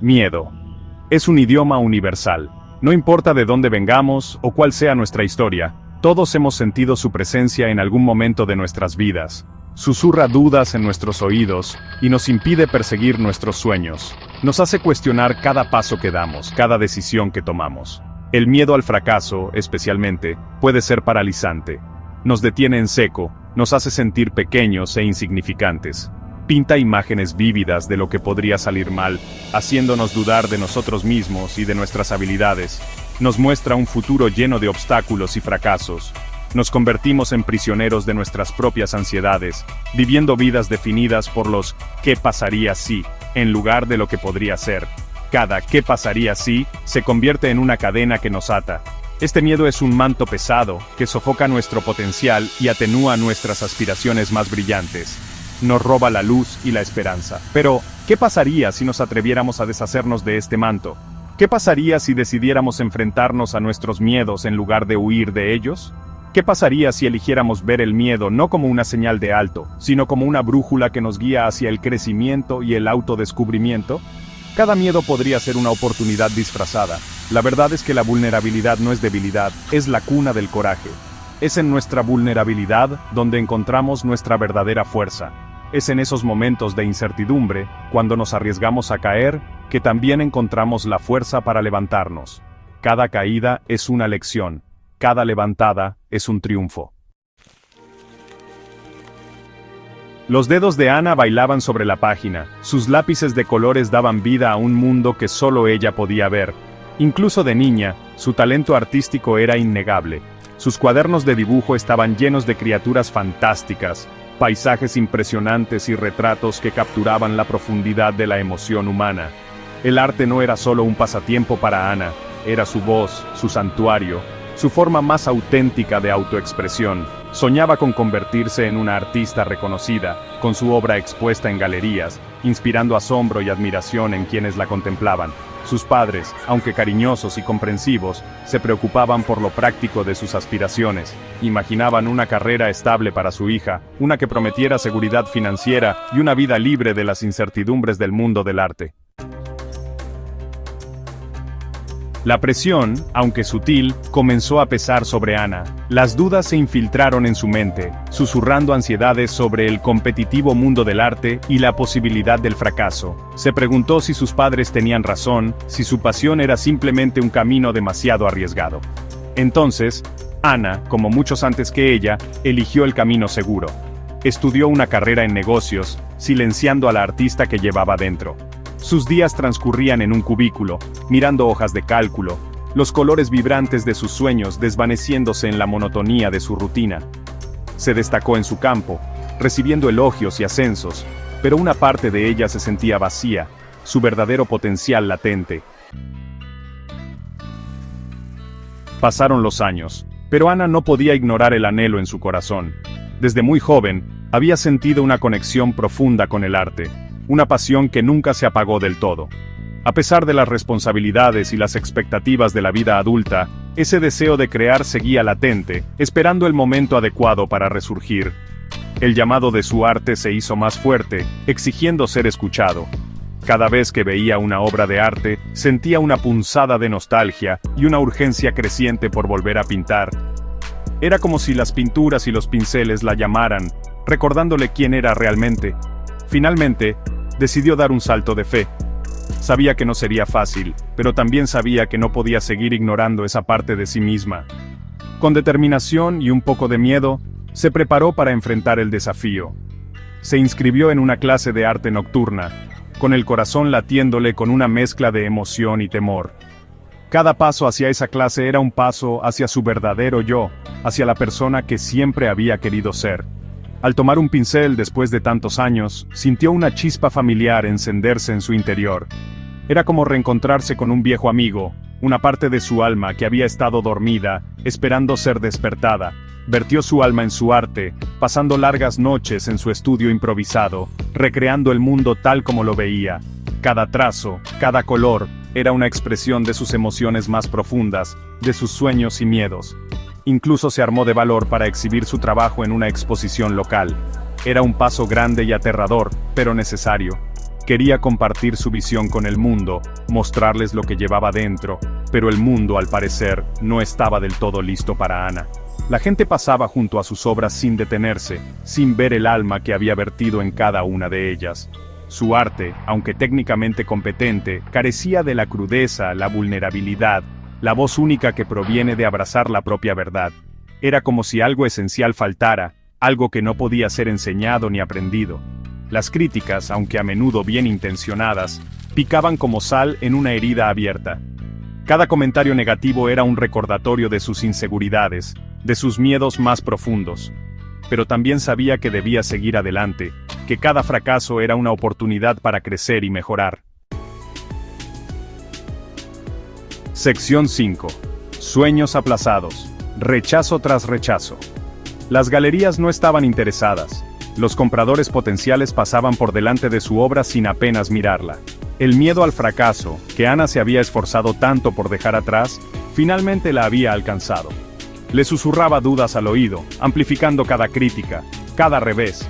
Miedo. Es un idioma universal. No importa de dónde vengamos o cuál sea nuestra historia, todos hemos sentido su presencia en algún momento de nuestras vidas. Susurra dudas en nuestros oídos y nos impide perseguir nuestros sueños. Nos hace cuestionar cada paso que damos, cada decisión que tomamos. El miedo al fracaso, especialmente, puede ser paralizante. Nos detiene en seco, nos hace sentir pequeños e insignificantes. Pinta imágenes vívidas de lo que podría salir mal, haciéndonos dudar de nosotros mismos y de nuestras habilidades. Nos muestra un futuro lleno de obstáculos y fracasos. Nos convertimos en prisioneros de nuestras propias ansiedades, viviendo vidas definidas por los «¿qué pasaría si?», en lugar de lo que podría ser. Cada «¿qué pasaría si?» se convierte en una cadena que nos ata. Este miedo es un manto pesado, que sofoca nuestro potencial y atenúa nuestras aspiraciones más brillantes. Nos roba la luz y la esperanza. Pero, ¿qué pasaría si nos atreviéramos a deshacernos de este manto? ¿Qué pasaría si decidiéramos enfrentarnos a nuestros miedos en lugar de huir de ellos? ¿Qué pasaría si eligiéramos ver el miedo no como una señal de alto, sino como una brújula que nos guía hacia el crecimiento y el autodescubrimiento? Cada miedo podría ser una oportunidad disfrazada. La verdad es que la vulnerabilidad no es debilidad, es la cuna del coraje. Es en nuestra vulnerabilidad donde encontramos nuestra verdadera fuerza. Es en esos momentos de incertidumbre, cuando nos arriesgamos a caer, que también encontramos la fuerza para levantarnos. Cada caída es una lección. Cada levantada es un triunfo. Los dedos de Ana bailaban sobre la página, sus lápices de colores daban vida a un mundo que solo ella podía ver. Incluso de niña, su talento artístico era innegable. Sus cuadernos de dibujo estaban llenos de criaturas fantásticas, paisajes impresionantes y retratos que capturaban la profundidad de la emoción humana. El arte no era solo un pasatiempo para Ana, era su voz, su santuario, su forma más auténtica de autoexpresión. Soñaba con convertirse en una artista reconocida, con su obra expuesta en galerías, inspirando asombro y admiración en quienes la contemplaban. Sus padres, aunque cariñosos y comprensivos, se preocupaban por lo práctico de sus aspiraciones. Imaginaban una carrera estable para su hija, una que prometiera seguridad financiera y una vida libre de las incertidumbres del mundo del arte. La presión, aunque sutil, comenzó a pesar sobre Ana. Las dudas se infiltraron en su mente, susurrando ansiedades sobre el competitivo mundo del arte y la posibilidad del fracaso. Se preguntó si sus padres tenían razón, si su pasión era simplemente un camino demasiado arriesgado. Entonces, Ana, como muchos antes que ella, eligió el camino seguro. Estudió una carrera en negocios, silenciando a la artista que llevaba dentro. Sus días transcurrían en un cubículo, mirando hojas de cálculo, los colores vibrantes de sus sueños desvaneciéndose en la monotonía de su rutina. Se destacó en su campo, recibiendo elogios y ascensos, pero una parte de ella se sentía vacía, su verdadero potencial latente. Pasaron los años, pero Ana no podía ignorar el anhelo en su corazón. Desde muy joven, había sentido una conexión profunda con el arte. Una pasión que nunca se apagó del todo. A pesar de las responsabilidades y las expectativas de la vida adulta, ese deseo de crear seguía latente, esperando el momento adecuado para resurgir. El llamado de su arte se hizo más fuerte, exigiendo ser escuchado. Cada vez que veía una obra de arte, sentía una punzada de nostalgia y una urgencia creciente por volver a pintar. Era como si las pinturas y los pinceles la llamaran, recordándole quién era realmente. Finalmente, decidió dar un salto de fe. Sabía que no sería fácil, pero también sabía que no podía seguir ignorando esa parte de sí misma. Con determinación y un poco de miedo, se preparó para enfrentar el desafío. Se inscribió en una clase de arte nocturna, con el corazón latiéndole con una mezcla de emoción y temor. Cada paso hacia esa clase era un paso hacia su verdadero yo, hacia la persona que siempre había querido ser. Al tomar un pincel después de tantos años, sintió una chispa familiar encenderse en su interior. Era como reencontrarse con un viejo amigo, una parte de su alma que había estado dormida, esperando ser despertada. Vertió su alma en su arte, pasando largas noches en su estudio improvisado, recreando el mundo tal como lo veía. Cada trazo, cada color, era una expresión de sus emociones más profundas, de sus sueños y miedos. Incluso se armó de valor para exhibir su trabajo en una exposición local. Era un paso grande y aterrador, pero necesario. Quería compartir su visión con el mundo, mostrarles lo que llevaba dentro, pero el mundo, al parecer, no estaba del todo listo para Ana. La gente pasaba junto a sus obras sin detenerse, sin ver el alma que había vertido en cada una de ellas. Su arte, aunque técnicamente competente, carecía de la crudeza, la vulnerabilidad, la voz única que proviene de abrazar la propia verdad. Era como si algo esencial faltara, algo que no podía ser enseñado ni aprendido. Las críticas, aunque a menudo bien intencionadas, picaban como sal en una herida abierta. Cada comentario negativo era un recordatorio de sus inseguridades, de sus miedos más profundos. Pero también sabía que debía seguir adelante, que cada fracaso era una oportunidad para crecer y mejorar. Sección 5. Sueños aplazados. Rechazo tras rechazo. Las galerías no estaban interesadas. Los compradores potenciales pasaban por delante de su obra sin apenas mirarla. El miedo al fracaso, que Ana se había esforzado tanto por dejar atrás, finalmente la había alcanzado. Le susurraba dudas al oído, amplificando cada crítica, cada revés.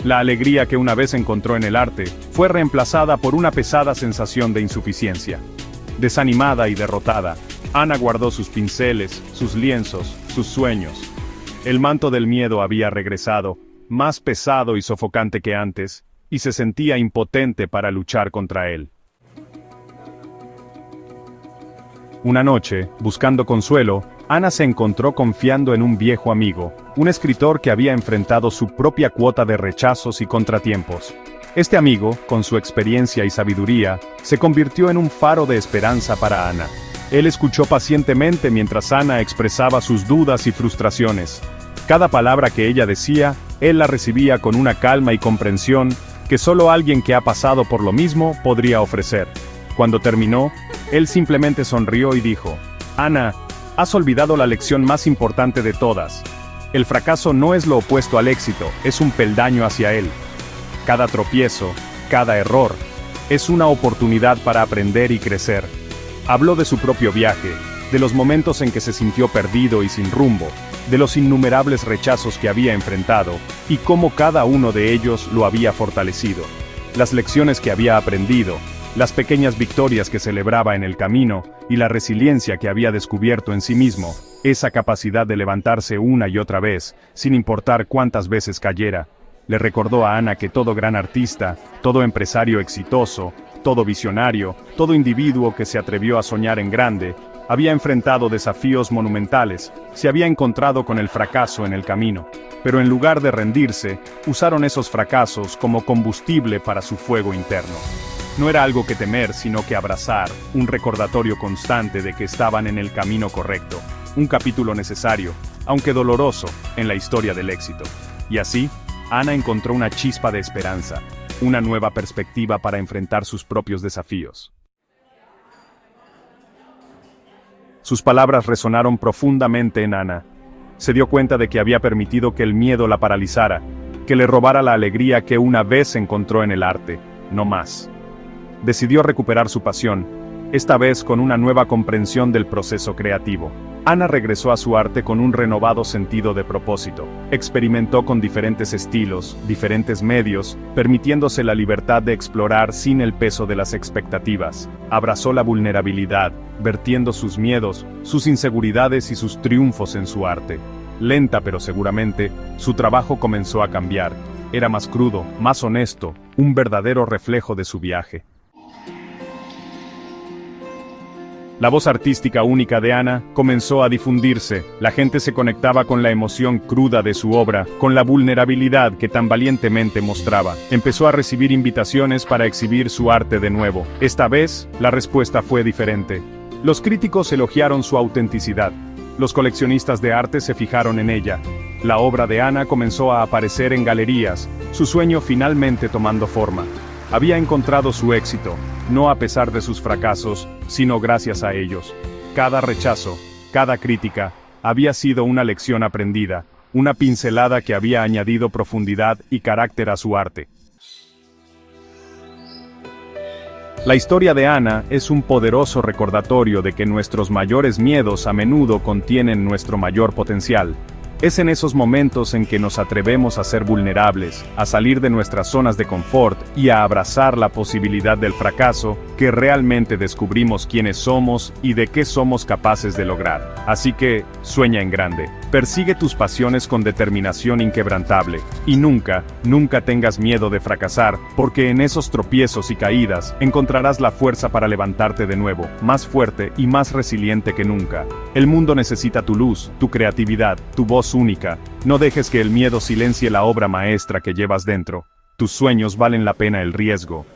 La alegría que una vez encontró en el arte fue reemplazada por una pesada sensación de insuficiencia. Desanimada y derrotada, Ana guardó sus pinceles, sus lienzos, sus sueños. El manto del miedo había regresado, más pesado y sofocante que antes, y se sentía impotente para luchar contra él. Una noche, buscando consuelo, Ana se encontró confiando en un viejo amigo, un escritor que había enfrentado su propia cuota de rechazos y contratiempos. Este amigo, con su experiencia y sabiduría, se convirtió en un faro de esperanza para Ana. Él escuchó pacientemente mientras Ana expresaba sus dudas y frustraciones. Cada palabra que ella decía, él la recibía con una calma y comprensión que solo alguien que ha pasado por lo mismo podría ofrecer. Cuando terminó, él simplemente sonrió y dijo: «Ana, has olvidado la lección más importante de todas. El fracaso no es lo opuesto al éxito, es un peldaño hacia él. Cada tropiezo, cada error, es una oportunidad para aprender y crecer». Habló de su propio viaje, de los momentos en que se sintió perdido y sin rumbo, de los innumerables rechazos que había enfrentado, y cómo cada uno de ellos lo había fortalecido. Las lecciones que había aprendido, las pequeñas victorias que celebraba en el camino, y la resiliencia que había descubierto en sí mismo, esa capacidad de levantarse una y otra vez, sin importar cuántas veces cayera. Le recordó a Ana que todo gran artista, todo empresario exitoso, todo visionario, todo individuo que se atrevió a soñar en grande, había enfrentado desafíos monumentales, se había encontrado con el fracaso en el camino, pero en lugar de rendirse, usaron esos fracasos como combustible para su fuego interno. No era algo que temer, sino que abrazar, un recordatorio constante de que estaban en el camino correcto, un capítulo necesario, aunque doloroso, en la historia del éxito. Y así, Ana encontró una chispa de esperanza, una nueva perspectiva para enfrentar sus propios desafíos. Sus palabras resonaron profundamente en Ana. Se dio cuenta de que había permitido que el miedo la paralizara, que le robara la alegría que una vez encontró en el arte, no más. Decidió recuperar su pasión, esta vez con una nueva comprensión del proceso creativo. Ana regresó a su arte con un renovado sentido de propósito. Experimentó con diferentes estilos, diferentes medios, permitiéndose la libertad de explorar sin el peso de las expectativas. Abrazó la vulnerabilidad, vertiendo sus miedos, sus inseguridades y sus triunfos en su arte. Lenta pero seguramente, su trabajo comenzó a cambiar. Era más crudo, más honesto, un verdadero reflejo de su viaje. La voz artística única de Ana comenzó a difundirse. La gente se conectaba con la emoción cruda de su obra, con la vulnerabilidad que tan valientemente mostraba. Empezó a recibir invitaciones para exhibir su arte de nuevo. Esta vez, la respuesta fue diferente. Los críticos elogiaron su autenticidad. Los coleccionistas de arte se fijaron en ella. La obra de Ana comenzó a aparecer en galerías, su sueño finalmente tomando forma. Había encontrado su éxito, no a pesar de sus fracasos, sino gracias a ellos. Cada rechazo, cada crítica, había sido una lección aprendida, una pincelada que había añadido profundidad y carácter a su arte. La historia de Ana es un poderoso recordatorio de que nuestros mayores miedos a menudo contienen nuestro mayor potencial. Es en esos momentos en que nos atrevemos a ser vulnerables, a salir de nuestras zonas de confort y a abrazar la posibilidad del fracaso, que realmente descubrimos quiénes somos y de qué somos capaces de lograr. Así que, sueña en grande. Persigue tus pasiones con determinación inquebrantable, y nunca, nunca tengas miedo de fracasar, porque en esos tropiezos y caídas encontrarás la fuerza para levantarte de nuevo, más fuerte y más resiliente que nunca. El mundo necesita tu luz, tu creatividad, tu voz única. No dejes que el miedo silencie la obra maestra que llevas dentro. Tus sueños valen la pena el riesgo,